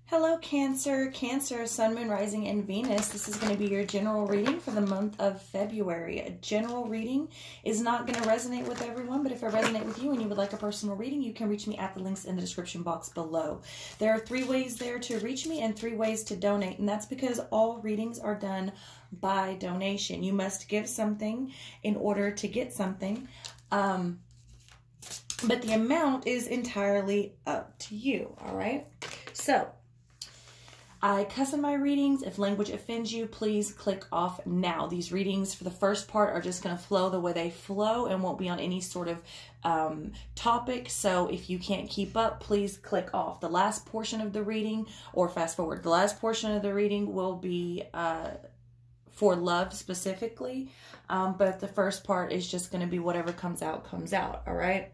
Hello, Cancer. Cancer, Sun, Moon, Rising, and Venus. This is going to be your general reading for the month of February. A general reading is not going to resonate with everyone, but if I resonate with you and you would like a personal reading, you can reach me at the links in the description box below. There are 3 ways there to reach me and 3 ways to donate, and that's because all readings are done by donation. You must give something in order to get something, but the amount is entirely up to you, all right? So, I cuss in my readings. If language offends you, please click off now. These readings for the first part are just going to flow the way they flow and won't be on any sort of topic. So if you can't keep up, please click off. The last portion of the reading, or fast forward, the last portion of the reading will be for love specifically. But the first part is just going to be whatever comes out, all right?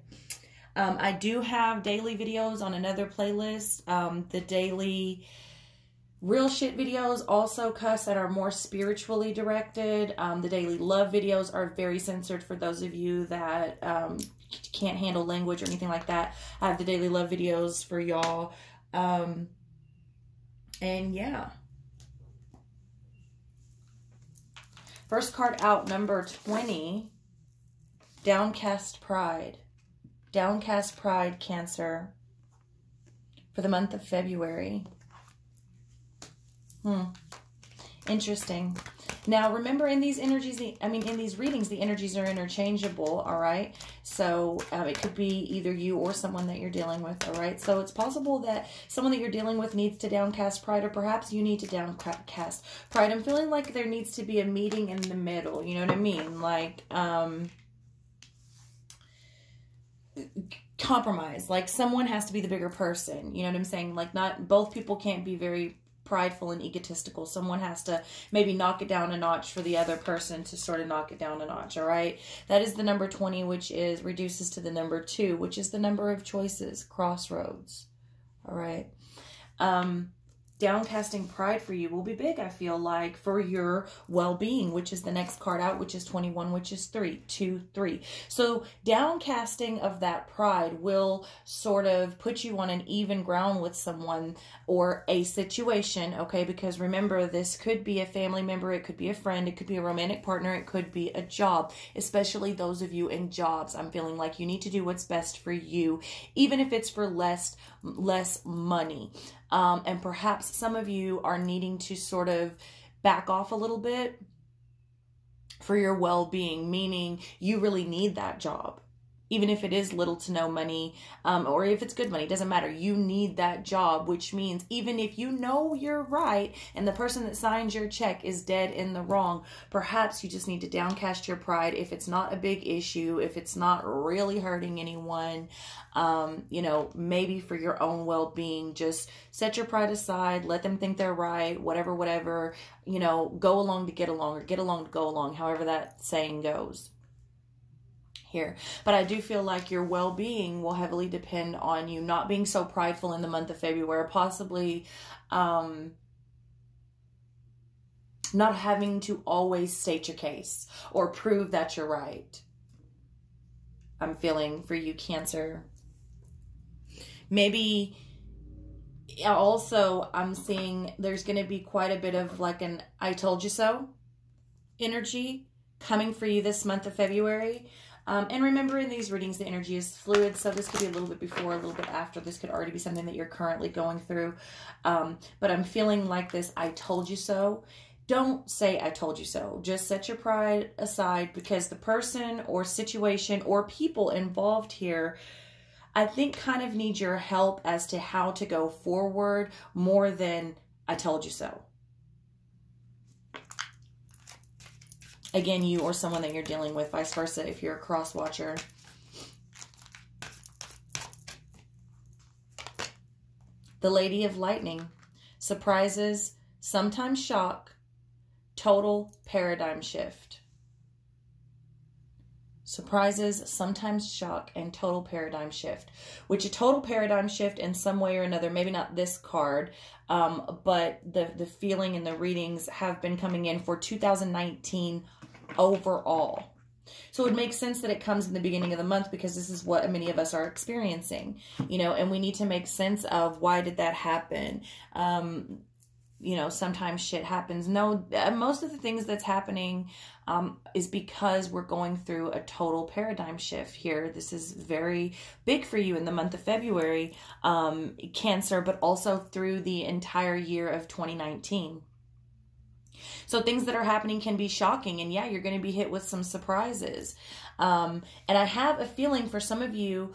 I do have daily videos on another playlist. The daily real shit videos also cuss that are more spiritually directed. The daily love videos are very censored for those of you that can't handle language or anything like that. I have the daily love videos for y'all. And yeah. First card out, number 20. Downcast Pride. Downcast Pride, Cancer, for the month of February. Interesting. Now, remember, in these energies, in these readings, the energies are interchangeable, all right? So it could be either you or someone that you're dealing with, all right? So it's possible that someone that you're dealing with needs to downcast pride, or perhaps you need to downcast pride. I'm feeling like there needs to be a meeting in the middle, you know what I mean? Like, compromise. Like, someone has to be the bigger person, you know what I'm saying? Like, not both people can't be very prideful and egotistical. Someone has to maybe knock it down a notch for the other person to sort of knock it down a notch, all right? That is the number 20, which is reduces to the number 2, which is the number of choices, crossroads, all right? Downcasting pride for you will be big, I feel like, for your well-being, which is the next card out, which is 21, which is 3, 2, 3. So downcasting of that pride will sort of put you on an even ground with someone or a situation, okay? Because remember, this could be a family member, it could be a friend, it could be a romantic partner, it could be a job, especially those of you in jobs. I'm feeling like you need to do what's best for you, even if it's for less money. And perhaps some of you are needing to sort of back off a little bit for your well-being, meaning you really need that job. Even if it is little to no money, or if it's good money, doesn't matter. You need that job, which means even if you know you're right and the person that signs your check is dead in the wrong, perhaps you just need to downcast your pride if it's not a big issue, if it's not really hurting anyone, you know, maybe for your own well-being, just set your pride aside, let them think they're right, whatever, you know, go along to get along, or get along to go along, however that saying goes here. But I do feel like your well-being will heavily depend on you not being so prideful in the month of February, possibly not having to always state your case or prove that you're right. I'm feeling for you, Cancer. Maybe also I'm seeing there's going to be quite a bit of like an I told you so energy coming for you this month of February. And remember, in these readings, the energy is fluid, so this could be a little bit before, a little bit after. This could already be something that you're currently going through. But I'm feeling like this I told you so. Don't say I told you so. Just set your pride aside, because the person or situation or people involved here, I think, kind of need your help as to how to go forward more than I told you so. Again, you or someone that you're dealing with, vice versa, if you're a cross watcher. The Lady of Lightning. Surprises, sometimes shock, total paradigm shift. Surprises, sometimes shock, and total paradigm shift. Which a total paradigm shift in some way or another, maybe not this card, but the feeling and the readings have been coming in for 2019 overall. So it makes sense that it comes in the beginning of the month because this is what many of us are experiencing, you know, and we need to make sense of why did that happen? You know, sometimes shit happens. No, most of the things that's happening is because we're going through a total paradigm shift here. This is very big for you in the month of February, Cancer, but also through the entire year of 2019. So things that are happening can be shocking, and yeah, you're going to be hit with some surprises. And I have a feeling for some of you,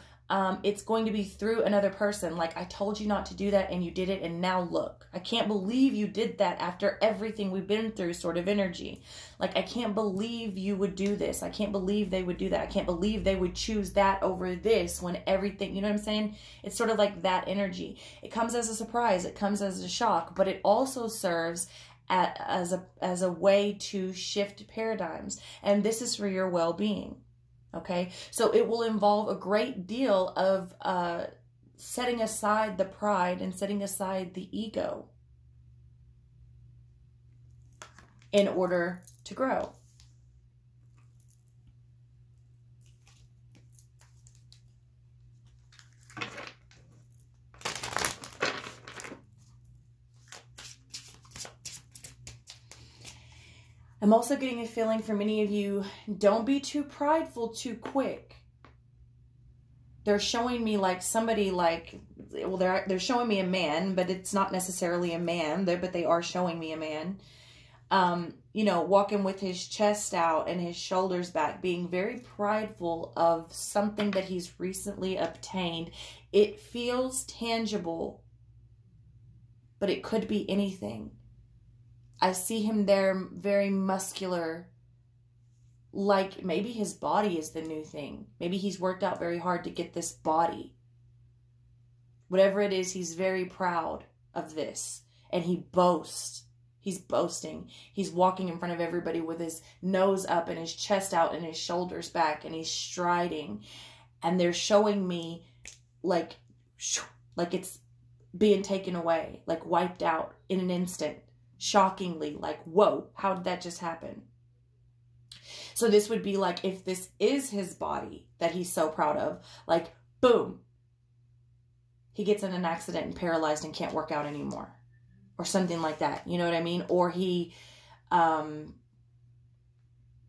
it's going to be through another person. Like, I told you not to do that and you did it, and now look. I can't believe you did that after everything we've been through, sort of energy. Like, I can't believe you would do this. I can't believe they would do that. I can't believe they would choose that over this when everything, you know what I'm saying? It's sort of like that energy. It comes as a surprise. It comes as a shock, but it also serves as a way to shift paradigms. And this is for your well-being. Okay, so it will involve a great deal of setting aside the pride and setting aside the ego in order to grow. I'm also getting a feeling for many of you, don't be too prideful too quick. They're showing me like somebody like, well, they're showing me a man, but it's not necessarily a man, but they are showing me a man. You know, walking with his chest out and his shoulders back, being very prideful of something that he's recently obtained. It feels tangible, but it could be anything. I see him there very muscular, like maybe his body is the new thing. Maybe he's worked out very hard to get this body. Whatever it is, he's very proud of this. And he boasts. He's boasting. He's walking in front of everybody with his nose up and his chest out and his shoulders back. And he's striding. And they're showing me like it's being taken away, like wiped out in an instant. Shockingly, like, whoa, how did that just happen? So this would be like, if this is his body that he's so proud of, like, boom, he gets in an accident and paralyzed and can't work out anymore, or something like that. You know what I mean? Or he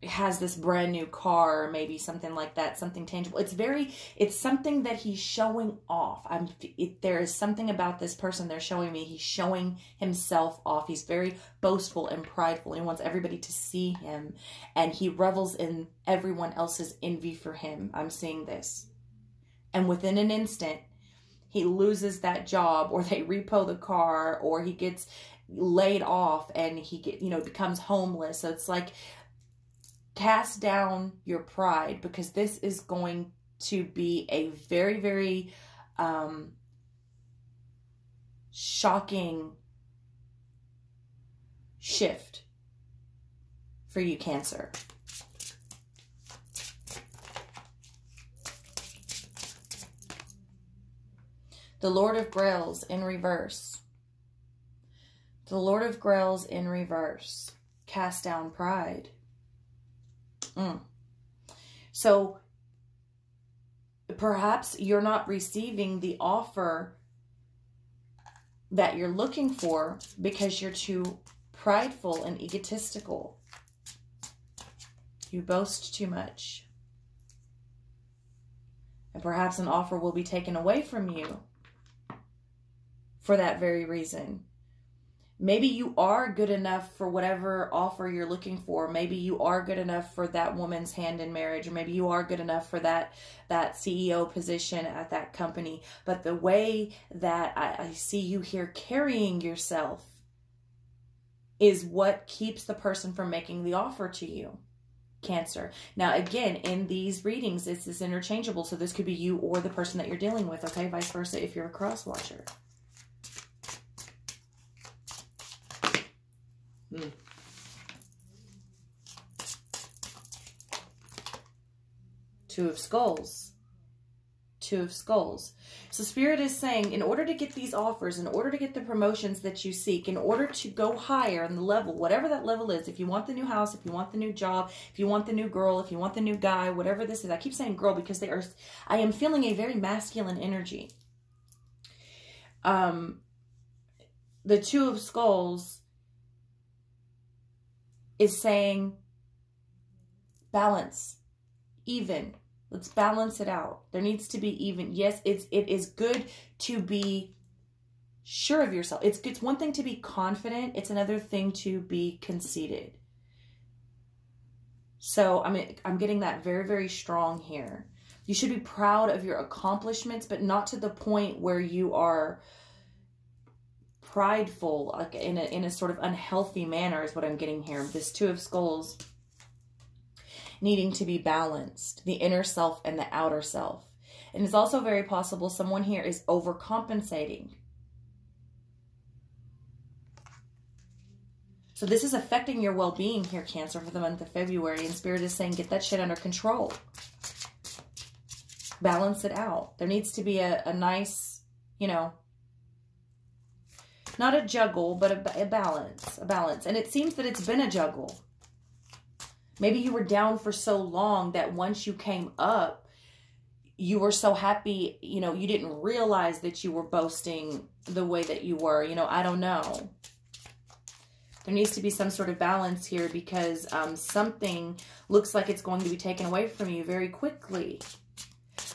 has this brand new car, or maybe something like that, something tangible. It's something that he's showing off. There is something about this person they're showing me. He's showing himself off. He's very boastful and prideful. He wants everybody to see him, and he revels in everyone else's envy for him. I'm seeing this. And within an instant, he loses that job, or they repo the car, or he gets laid off and he becomes homeless. So it's like, cast down your pride, because this is going to be a very, very shocking shift for you, Cancer. The Lord of Grails in reverse. The Lord of Grails in reverse. Cast down pride. So perhaps you're not receiving the offer that you're looking for because you're too prideful and egotistical. You boast too much. And perhaps an offer will be taken away from you for that very reason. Maybe you are good enough for whatever offer you're looking for. Maybe you are good enough for that woman's hand in marriage. Or maybe you are good enough for that CEO position at that company. But the way that I see you here carrying yourself is what keeps the person from making the offer to you, Cancer. Now, again, in these readings, this is interchangeable. So this could be you or the person that you're dealing with, okay? Vice versa if you're a cross watcher. Two of Skulls. Two of Skulls. So Spirit is saying, in order to get these offers, in order to get the promotions that you seek, in order to go higher in the level, whatever that level is, if you want the new house, if you want the new job, if you want the new girl, if you want the new guy, whatever this is. I keep saying girl because I am feeling a very masculine energy. The Two of Skulls is saying balance, even. Let's balance it out. There needs to be even. Yes, it is good to be sure of yourself. It's one thing to be confident. It's another thing to be conceited. So I'm getting that very, very strong here. You should be proud of your accomplishments, but not to the point where you are prideful, like in a sort of unhealthy manner is what I'm getting here. This Two of Skulls needing to be balanced, the inner self and the outer self. And it's also very possible someone here is overcompensating. So this is affecting your well-being here, Cancer, for the month of February. And Spirit is saying, get that shit under control. Balance it out. There needs to be a nice, you know, not a juggle, but a balance. A balance. And it seems that it's been a juggle. Maybe you were down for so long that once you came up, you were so happy, you know, you didn't realize that you were boasting the way that you were. You know, I don't know. There needs to be some sort of balance here because something looks like it's going to be taken away from you very quickly.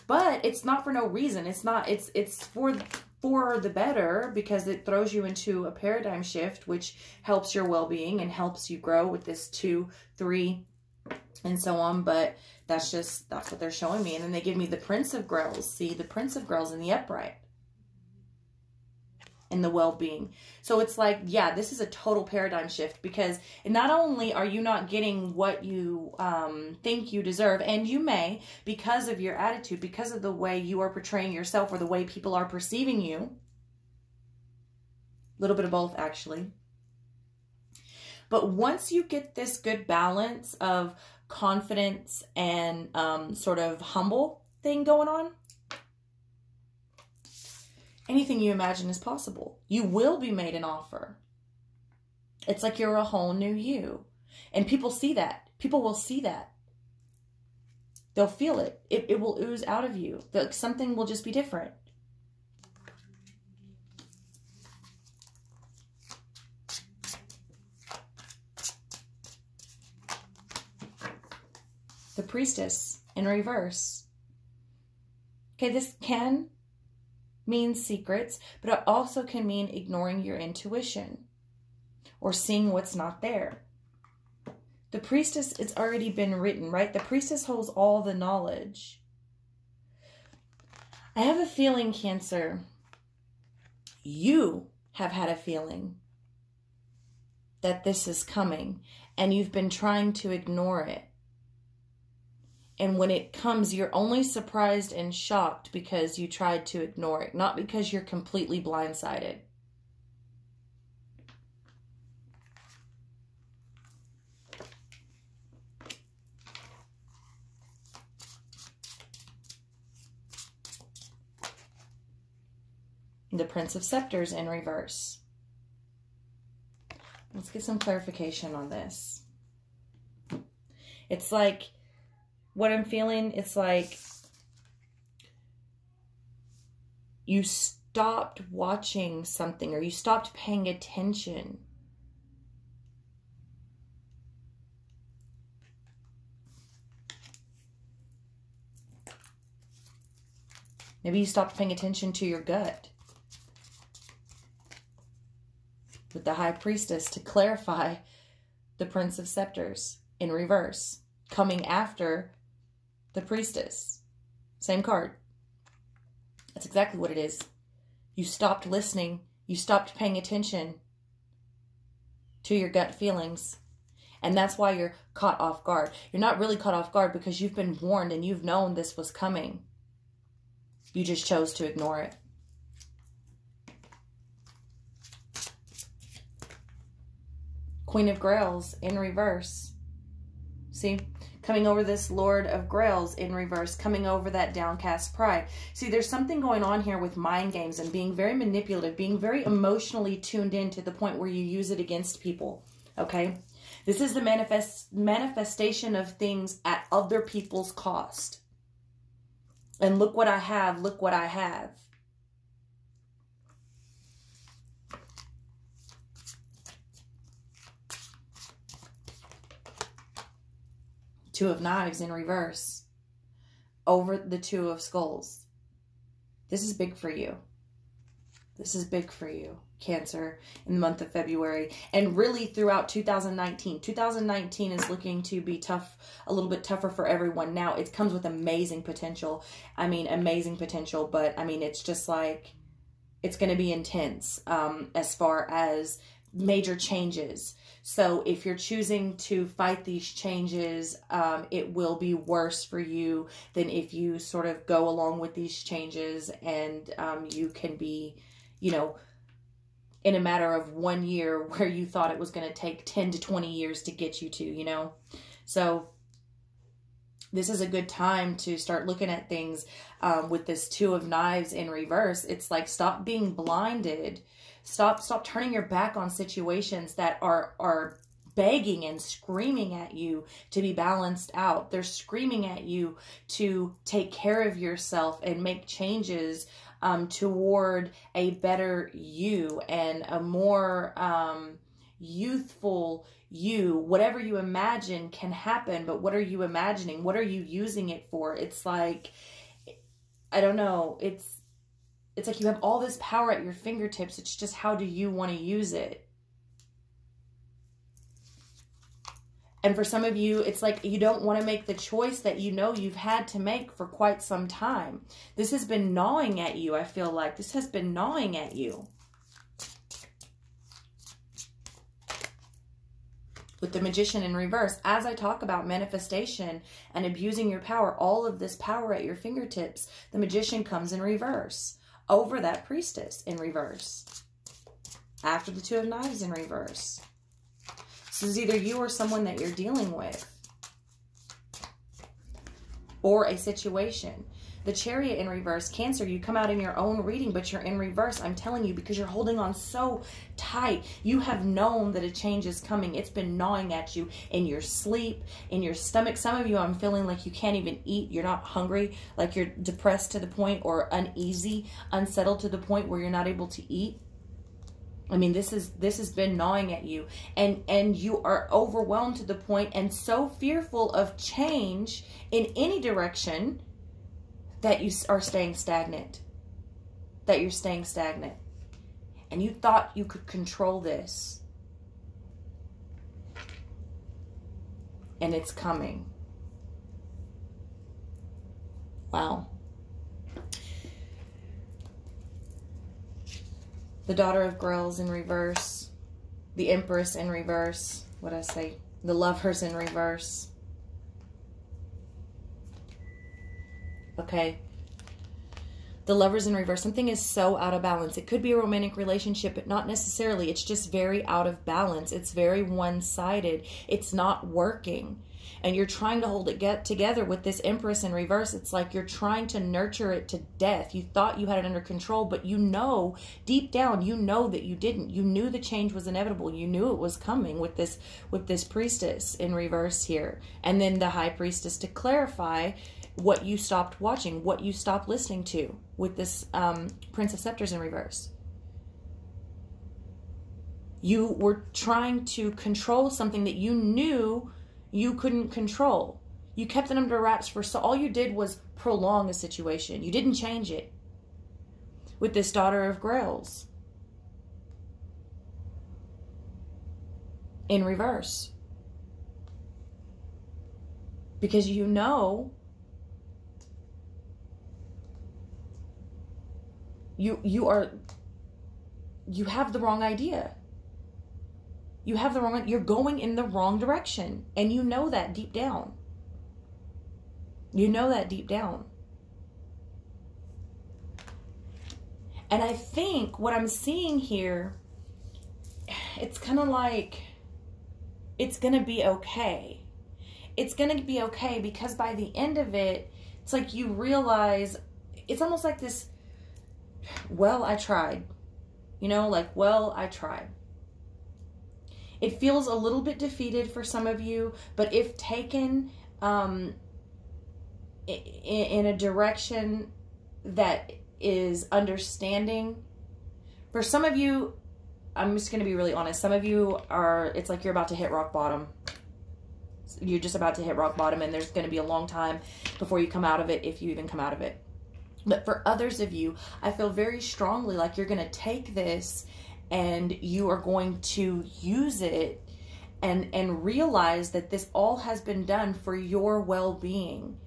But it's not for no reason. It's not, it's for the better because it throws you into a paradigm shift, which helps your well-being and helps you grow with this 2, 3, and so on. But that's what they're showing me. And then they give me the Prince of Grails. See, the Prince of Grails in the upright. In the well-being. So it's like, yeah, this is a total paradigm shift because not only are you not getting what you think you deserve, and you may, because of your attitude, because of the way you are portraying yourself or the way people are perceiving you. A little bit of both, actually. But once you get this good balance of confidence and sort of humble thing going on, anything you imagine is possible. You will be made an offer. It's like you're a whole new you. And people see that. People will see that. They'll feel it. It will ooze out of you. Something will just be different. The Priestess in reverse. Okay, this can mean secrets, but it also can mean ignoring your intuition or seeing what's not there. The Priestess, it's already been written, right? The Priestess holds all the knowledge. I have a feeling, Cancer, you have had a feeling that this is coming and you've been trying to ignore it. And when it comes, you're only surprised and shocked because you tried to ignore it, not because you're completely blindsided. The Prince of Scepters in reverse. Let's get some clarification on this. It's like, what I'm feeling, it's like you stopped watching something or you stopped paying attention. Maybe you stopped paying attention to your gut. With the High Priestess to clarify the Prince of Scepters in reverse, coming after the Priestess. Same card. That's exactly what it is. You stopped listening. You stopped paying attention to your gut feelings. And that's why you're caught off guard. You're not really caught off guard because you've been warned and you've known this was coming. You just chose to ignore it. Queen of Grails in reverse. See? coming over this Lord of Grails in reverse, coming over that downcast pride. See, there's something going on here with mind games and being very manipulative, being very emotionally tuned in to the point where you use it against people, okay? This is the manifestation of things at other people's cost. And look what I have, look what I have. Two of Knives in reverse over the Two of Skulls. This is big for you. This is big for you, Cancer, in the month of February. And really throughout 2019. 2019 is looking to be tough, a little bit tougher for everyone. Now, it comes with amazing potential. I mean, amazing potential. But, I mean, it's just like, it's going to be intense as far as major changes. So if you're choosing to fight these changes, it will be worse for you than if you sort of go along with these changes and you can be, you know, in a matter of 1 year where you thought it was going to take 10 to 20 years to get you to, you know. So this is a good time to start looking at things with this Two of Knives in reverse. It's like, stop being blinded. Stop turning your back on situations that are begging and screaming at you to be balanced out. They're screaming at you to take care of yourself and make changes toward a better you and a more youthful you. Whatever you imagine can happen, but what are you imagining? What are you using it for? It's like, I don't know, it's like you have all this power at your fingertips. It's just, how do you want to use it? And for some of you, it's like you don't want to make the choice that you know you've had to make for quite some time. This has been gnawing at you, I feel like. This has been gnawing at you. With the Magician in reverse, as I talk about manifestation and abusing your power, all of this power at your fingertips, the Magician comes in reverse. Over that Priestess in reverse. After the Two of Knives in reverse. This is either you or someone that you're dealing with. Or a situation. The Chariot in reverse. Cancer, you come out in your own reading, but you're in reverse. I'm telling you, because you're holding on so tight. You have known that a change is coming. It's been gnawing at you in your sleep, in your stomach. Some of you, I'm feeling like you can't even eat. You're not hungry, like you're depressed to the point, or uneasy, unsettled to the point where you're not able to eat. I mean, this has been gnawing at you, and you are overwhelmed to the point and so fearful of change in any direction that you are staying stagnant, that you're staying stagnant. And you thought you could control this. And it's coming. Wow. The Daughter of Grails in reverse. The Empress in reverse. What'd I say? The Lovers in reverse. Okay. The Lovers in reverse. Something is so out of balance. It could be a romantic relationship, but not necessarily. It's just very out of balance. It's very one-sided. It's not working. And you're trying to hold it together with this Empress in reverse. It's like you're trying to nurture it to death. You thought you had it under control, but you know, deep down, you know that you didn't. You knew the change was inevitable. You knew it was coming with this Priestess in reverse here. And then the High Priestess to clarify what you stopped watching, what you stopped listening to with this Prince of Scepters in reverse. You were trying to control something that you knew you couldn't control. You kept it under wraps so all you did was prolong a situation. You didn't change it. With this Daughter of Grails in reverse. Because you know you have the wrong idea. You're going in the wrong direction. And you know that deep down. You know that deep down. And I think what I'm seeing here, it's kind of like, it's going to be okay. it's going to be okay, because by the end of it, it's like you realize, it's almost like this, well, I tried. You know, like, well, I tried. It feels a little bit defeated for some of you, but if taken in a direction that is understanding, for some of you, I'm just going to be really honest, some of you are, it's like you're about to hit rock bottom. You're just about to hit rock bottom, and there's going to be a long time before you come out of it, if you even come out of it. But for others of you, I feel very strongly like you're going to take this and you are going to use it and realize that this all has been done for your well-being.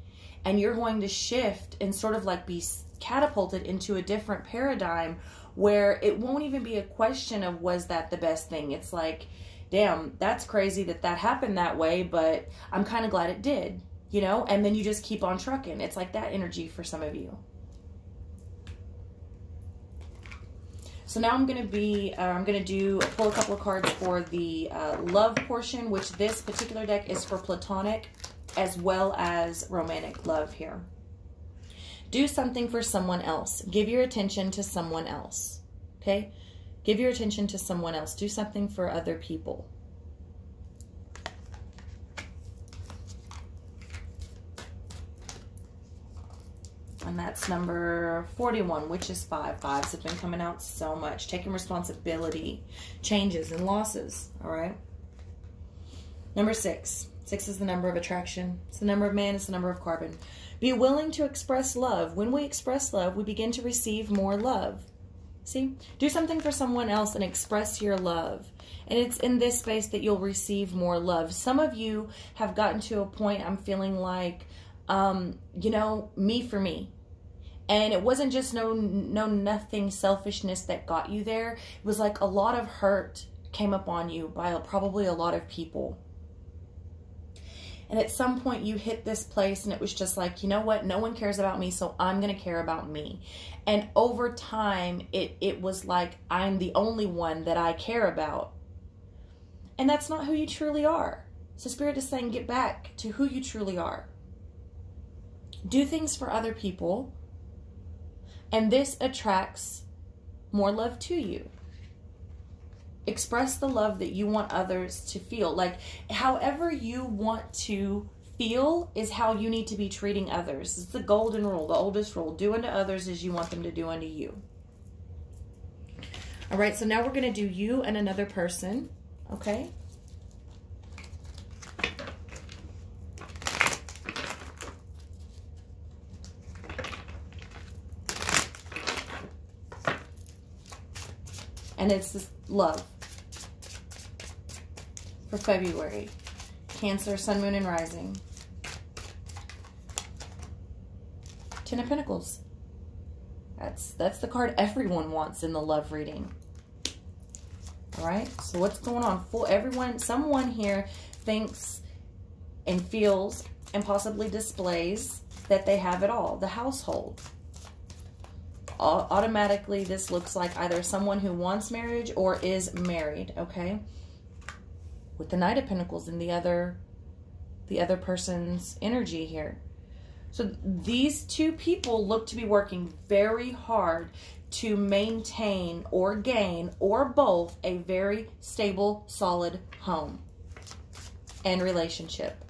And you're going to shift and sort of like be catapulted into a different paradigm where it won't even be a question of, was that the best thing? It's like, damn, that's crazy that that happened that way, but I'm kind of glad it did, you know? And then you just keep on trucking. It's like that energy for some of you. So now I'm going to pull a couple of cards for the love portion, which this particular deck is for platonic as well as romantic love here. Do something for someone else. Give your attention to someone else. Okay? Give your attention to someone else. Do something for other people. And that's number 41, which is 5. Fives have been coming out so much. Taking responsibility, changes, and losses. All right? Number 6. 6 is the number of attraction. It's the number of man. It's the number of carbon. Be willing to express love. When we express love, we begin to receive more love. See? Do something for someone else and express your love. And it's in this space that you'll receive more love. Some of you have gotten to a point, I'm feeling like, you know, me for me. And it wasn't just nothing selfishness that got you there. It was like a lot of hurt came up on you by probably a lot of people. And at some point you hit this place and it was just like, you know what? No one cares about me, so I'm going to care about me. And over time, it was like, I'm the only one that I care about. And that's not who you truly are. So Spirit is saying, get back to who you truly are. Do things for other people. And this attracts more love to you. Express the love that you want others to feel. Like, however you want to feel is how you need to be treating others. It's the golden rule, the oldest rule. Do unto others as you want them to do unto you. All right, so now we're going to do you and another person, okay? And it's this love for February. Cancer, Sun, Moon, and Rising. 10 of Pentacles. That's the card everyone wants in the love reading. All right, so what's going on? Someone here thinks and feels and possibly displays that they have it all. The household. Automatically, this looks like either someone who wants marriage or is married, okay? With the Knight of Pentacles and the other person's energy here. So these two people look to be working very hard to maintain or gain or both a very stable, solid home and relationship.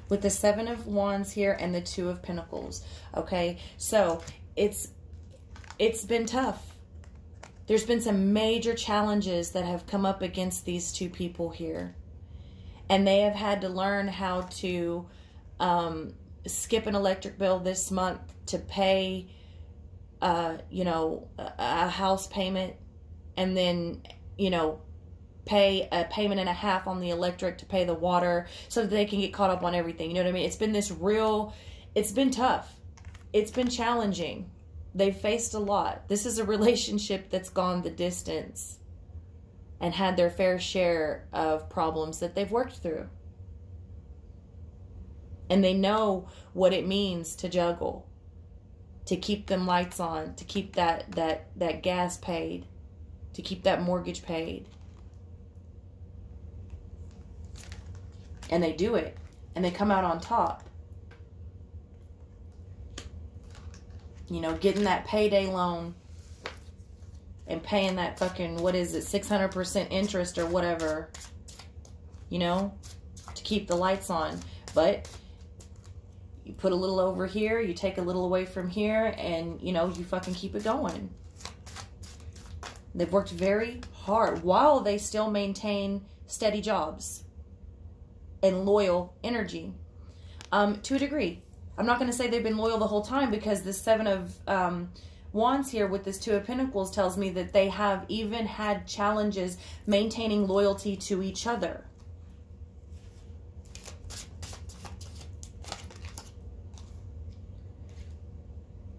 With the 7 of Wands here and the 2 of Pentacles. Okay, so it's been tough. There's been some major challenges that have come up against these two people here. And they have had to learn how to skip an electric bill this month to pay, you know, a house payment. And then, you know, pay a payment and a half on the electric to pay the water so that they can get caught up on everything. You know what I mean? It's been it's been tough. It's been challenging. They've faced a lot. This is a relationship that's gone the distance and had their fair share of problems that they've worked through. And they know what it means to juggle, to keep them lights on, to keep that gas paid, to keep that mortgage paid. And they do it. And they come out on top. You know, getting that payday loan and paying that fucking, what is it, 600% interest or whatever, you know, to keep the lights on. But you put a little over here, you take a little away from here, and, you know, you fucking keep it going. They've worked very hard while they still maintain steady jobs and loyal energy, to a degree. I'm not going to say they've been loyal the whole time, because the Seven of Wands here with this Two of Pentacles tells me that they have even had challenges maintaining loyalty to each other.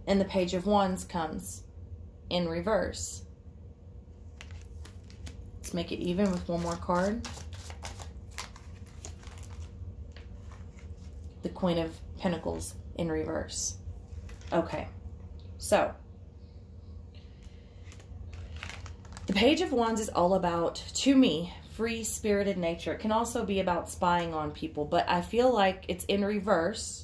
And the Page of Wands comes in reverse. Let's make it even with one more card. The Queen of Pentacles in reverse. Okay, so the Page of Wands is all about, to me, free-spirited nature. It can also be about spying on people, but I feel like it's in reverse.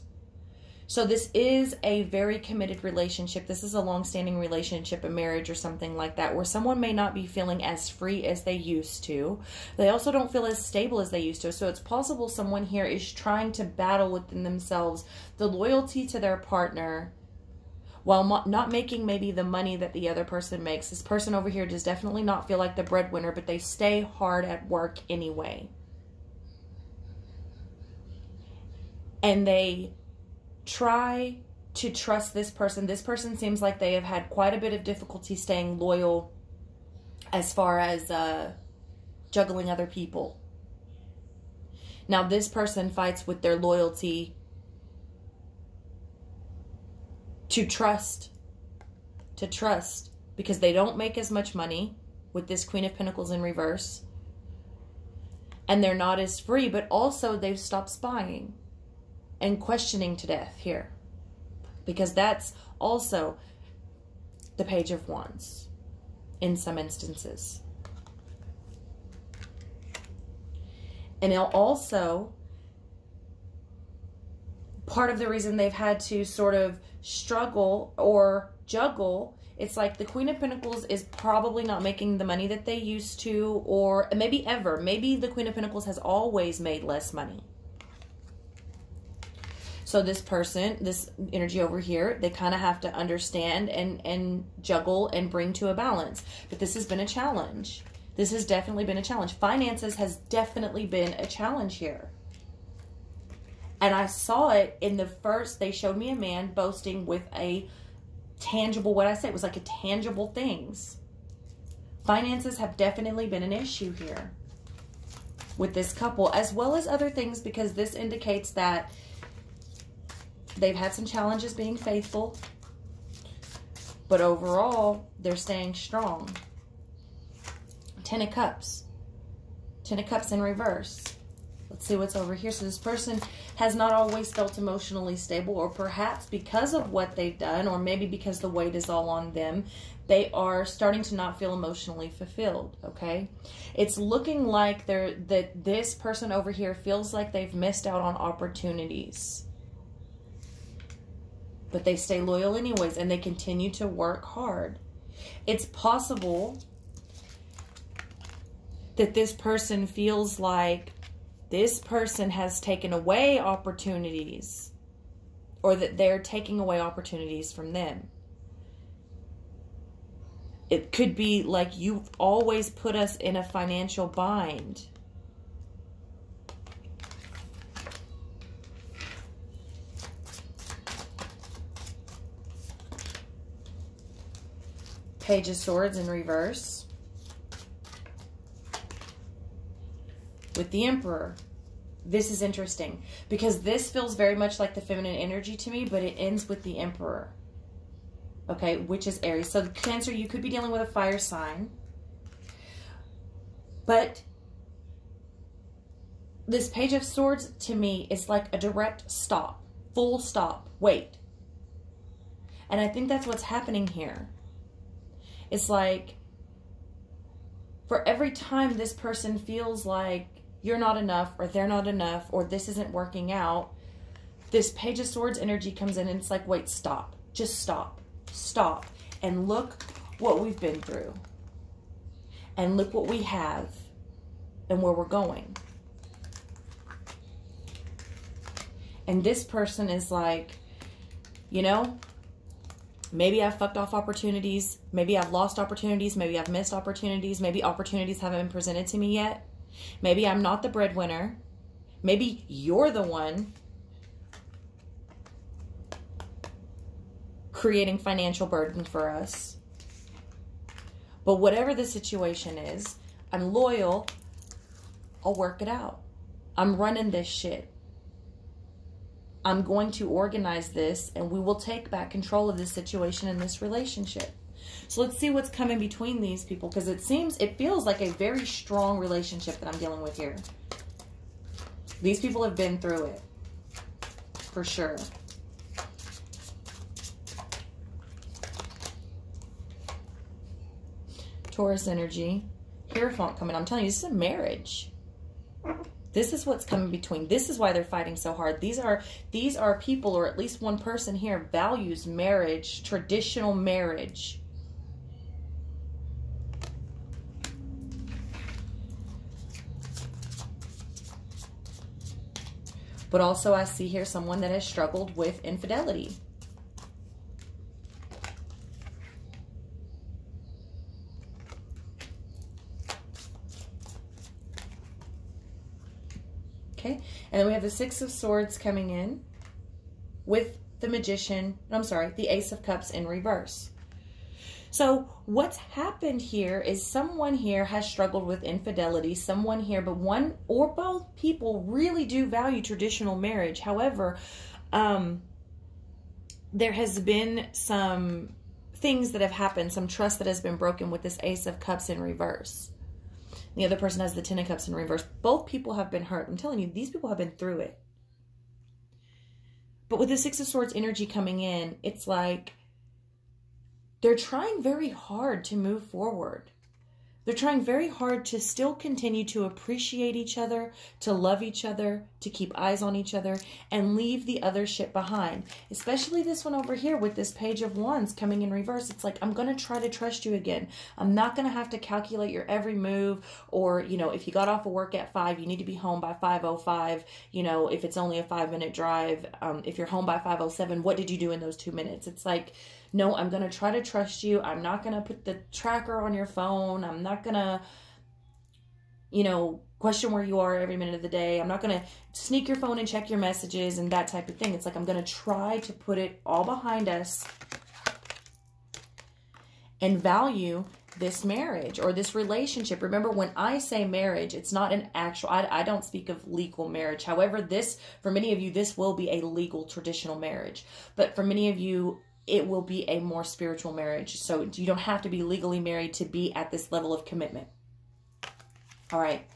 So this is a very committed relationship. This is a long-standing relationship, a marriage or something like that, where someone may not be feeling as free as they used to. They also don't feel as stable as they used to. So it's possible someone here is trying to battle within themselves the loyalty to their partner while not making maybe the money that the other person makes. This person over here does definitely not feel like the breadwinner, but they stay hard at work anyway. And they try to trust this person. This person seems like they have had quite a bit of difficulty staying loyal as far as juggling other people. Now, this person fights with their loyalty to trust, because they don't make as much money with this Queen of Pentacles in reverse. And they're not as free, but also they've stopped spying and questioning to death here, because that's also the Page of Wands in some instances. And also, part of the reason they've had to sort of struggle or juggle, it's like the Queen of Pentacles is probably not making the money that they used to, or maybe ever. Maybe the Queen of Pentacles has always made less money. So this person, this energy over here, they kind of have to understand and juggle and bring to a balance. But this has been a challenge. This has definitely been a challenge. Finances has definitely been a challenge here. And I saw it in the first, they showed me a man boasting with a tangible, what I said, it was like a tangible things. Finances have definitely been an issue here with this couple, as well as other things, because this indicates that they've had some challenges being faithful, but overall, they're staying strong. Ten of Cups. Ten of Cups in reverse. Let's see what's over here. So this person has not always felt emotionally stable, or perhaps because of what they've done, or maybe because the weight is all on them, they are starting to not feel emotionally fulfilled, okay? It's looking like that this person over here feels like they've missed out on opportunities. But they stay loyal anyways, and they continue to work hard. It's possible that this person feels like this person has taken away opportunities, or that they're taking away opportunities from them. It could be like, you've always put us in a financial bind. Page of Swords in reverse. With the Emperor. This is interesting, because this feels very much like the feminine energy to me, but it ends with the Emperor. Okay, which is Aries. So Cancer, you could be dealing with a fire sign. But this Page of Swords to me is like a direct stop. Full stop. Wait. And I think that's what's happening here. It's like For every time this person feels like you're not enough, or they're not enough, or this isn't working out, this Page of Swords energy comes in and it's like, wait, stop. Just stop. Stop. And look what we've been through. And look what we have and where we're going. And this person is like, you know, maybe I've fucked off opportunities. Maybe I've lost opportunities. Maybe I've missed opportunities. Maybe opportunities haven't been presented to me yet. Maybe I'm not the breadwinner. Maybe you're the one creating financial burden for us. But whatever the situation is, I'm loyal. I'll work it out. I'm running this shit. I'm going to organize this, and we will take back control of this situation and this relationship. So let's see what's coming between these people, because it feels like a very strong relationship that I'm dealing with here. These people have been through it, for sure. Taurus energy. Hierophant coming. I'm telling you, this is a marriage. This is what's coming between. This is why they're fighting so hard. These are people, or at least one person here, values marriage, traditional marriage. But also I see here someone that has struggled with infidelity. Okay, and then we have the Six of Swords coming in with the Magician, the Ace of Cups in reverse. So what's happened here is someone here has struggled with infidelity, someone here, but one or both people really do value traditional marriage. However, there has been some things that have happened, some trust that has been broken with this Ace of Cups in reverse. The other person has the Ten of Cups in reverse. Both people have been hurt. I'm telling you, these people have been through it. But with the Six of Swords energy coming in, it's like they're trying very hard to move forward. They're trying very hard to still continue to appreciate each other, to love each other, to keep eyes on each other, and leave the other shit behind. Especially this one over here with this Page of Wands coming in reverse. It's like, I'm going to try to trust you again. I'm not going to have to calculate your every move, or, you know, if you got off of work at 5, you need to be home by 5:05. You know, if it's only a 5-minute drive, if you're home by 5:07, what did you do in those 2 minutes? It's like, no, I'm going to try to trust you. I'm not going to put the tracker on your phone. I'm not going to, you know, question where you are every minute of the day. I'm not going to sneak your phone and check your messages and that type of thing. It's like, I'm going to try to put it all behind us and value this marriage or this relationship. Remember, when I say marriage, it's not an actual, I don't speak of legal marriage. However, this, for many of you, this will be a legal traditional marriage. But for many of you, it will be a more spiritual marriage. So you don't have to be legally married to be at this level of commitment. All right.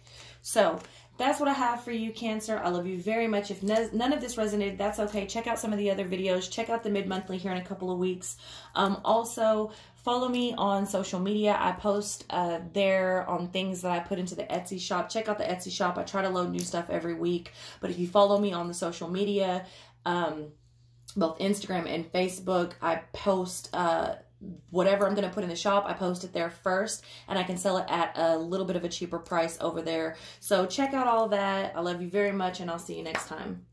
So that's what I have for you, Cancer. I love you very much. If none of this resonated, that's okay. Check out some of the other videos. Check out the mid-monthly here in a couple of weeks. Also, follow me on social media. I post there on things that I put into the Etsy shop. Check out the Etsy shop. I try to load new stuff every week. But if you follow me on the social media, both Instagram and Facebook, I post whatever I'm going to put in the shop. I post it there first, and I can sell it at a little bit of a cheaper price over there. So check out all that. I love you very much, and I'll see you next time.